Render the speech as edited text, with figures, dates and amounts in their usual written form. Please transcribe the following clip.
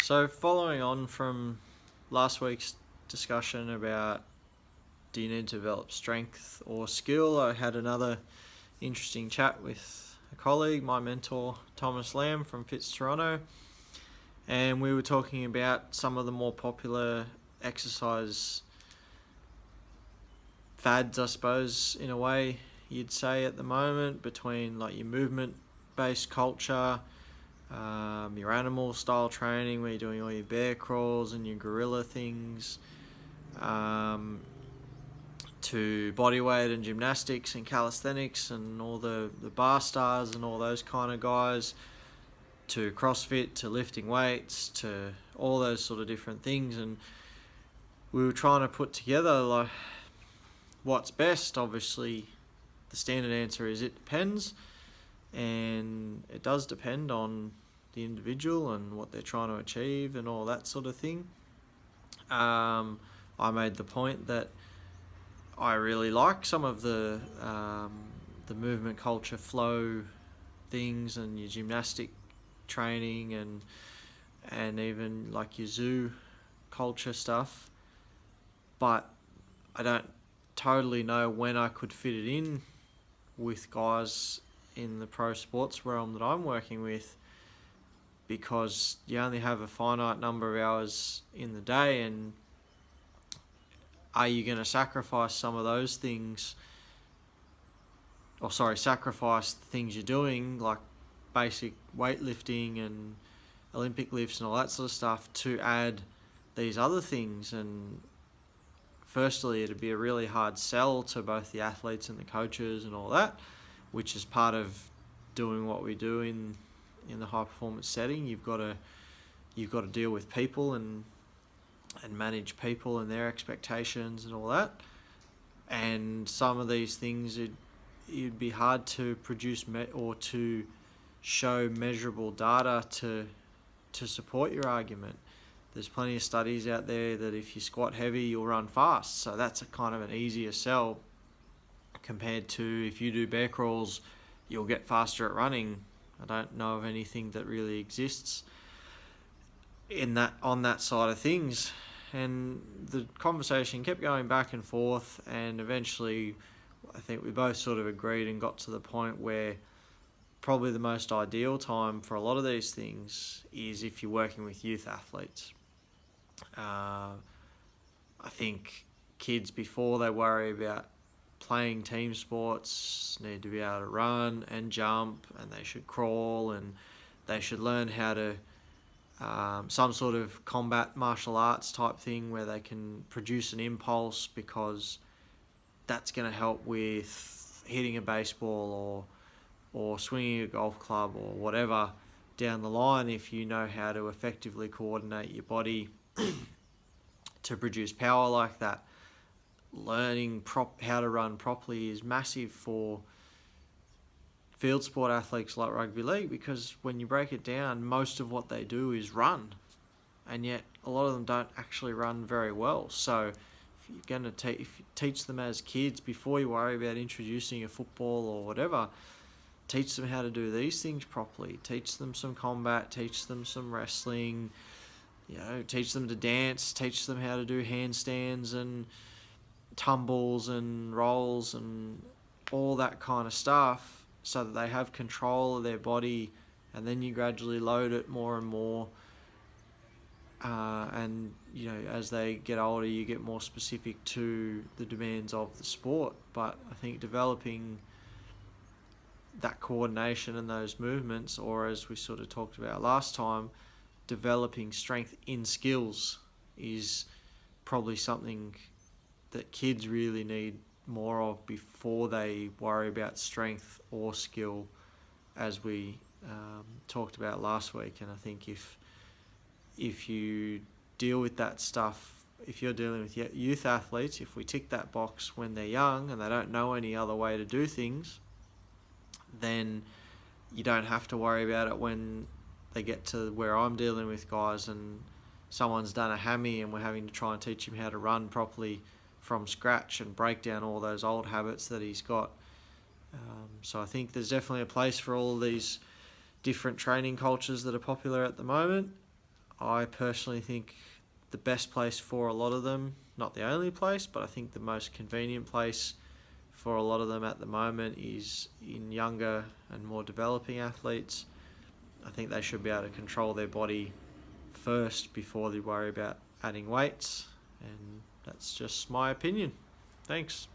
So following on from last week's discussion about do you need to develop strength or skill, I had another interesting chat with a colleague, my mentor Thomas Lamb from Fitz Toronto, and we were talking about some of the more popular exercise fads, I suppose, in a way you'd say at the moment, between like your movement-based culture, your animal style training where you're doing all your bear crawls and your gorilla things, to bodyweight and gymnastics and calisthenics and all the bar stars and all those kind of guys, to CrossFit, to lifting weights, to all those sort of different things. And we were trying to put together like what's best. Obviously the standard answer is it depends, and it does depend on the individual and what they're trying to achieve and all that sort of thing. I made the point that I really like some of the movement culture flow things and your gymnastic training and even like your zoo culture stuff, but I don't totally know when I could fit it in with guys in the pro sports realm that I'm working with, because you only have a finite number of hours in the day, and are you going to sacrifice some of those things, sacrifice the things you're doing like basic weightlifting and Olympic lifts and all that sort of stuff to add these other things? And firstly, it'd be a really hard sell to both the athletes and the coaches and all that, which is part of doing what we do in the high performance setting. You've got to deal with people and manage people and their expectations and all that. And some of these things it'd be hard to produce or to show measurable data to support your argument. There's plenty of studies out there that if you squat heavy, you'll run fast. So that's a kind of an easier sell compared to if you do bear crawls, you'll get faster at running. I don't know of anything that really exists on that side of things. And the conversation kept going back and forth, and eventually I think we both sort of agreed and got to the point where probably the most ideal time for a lot of these things is if you're working with youth athletes. I think kids, before they worry about playing team sports, need to be able to run and jump, and they should crawl, and they should learn how to some sort of combat martial arts type thing where they can produce an impulse, because that's going to help with hitting a baseball or swinging a golf club or whatever down the line. If you know how to effectively coordinate your body to produce power like that, learning how to run properly is massive for field sport athletes like rugby league, because when you break it down, most of what they do is run, and yet a lot of them don't actually run very well. So if you're going to if you teach them as kids, before you worry about introducing a football or whatever, teach them how to do these things properly. Teach them some combat, teach them some wrestling, teach them to dance, teach them how to do handstands and tumbles and rolls and all that kind of stuff, so that they have control of their body, and then you gradually load it more and more. And as they get older, you get more specific to the demands of the sport. But I think developing that coordination and those movements, or as we sort of talked about last time, developing strength in skills, is probably something that kids really need more of before they worry about strength or skill, as we talked about last week. And I think if you deal with that stuff, if you're dealing with youth athletes, if we tick that box when they're young and they don't know any other way to do things, then you don't have to worry about it when they get to where I'm dealing with guys and someone's done a hammy and we're having to try and teach him how to run properly from scratch and break down all those old habits that he's got. So I think there's definitely a place for all of these different training cultures that are popular at the moment. I personally think the best place for a lot of them, not the only place, but I think the most convenient place for a lot of them at the moment is in younger and more developing athletes. I think they should be able to control their body first before they worry about adding weights, and that's just my opinion. Thanks.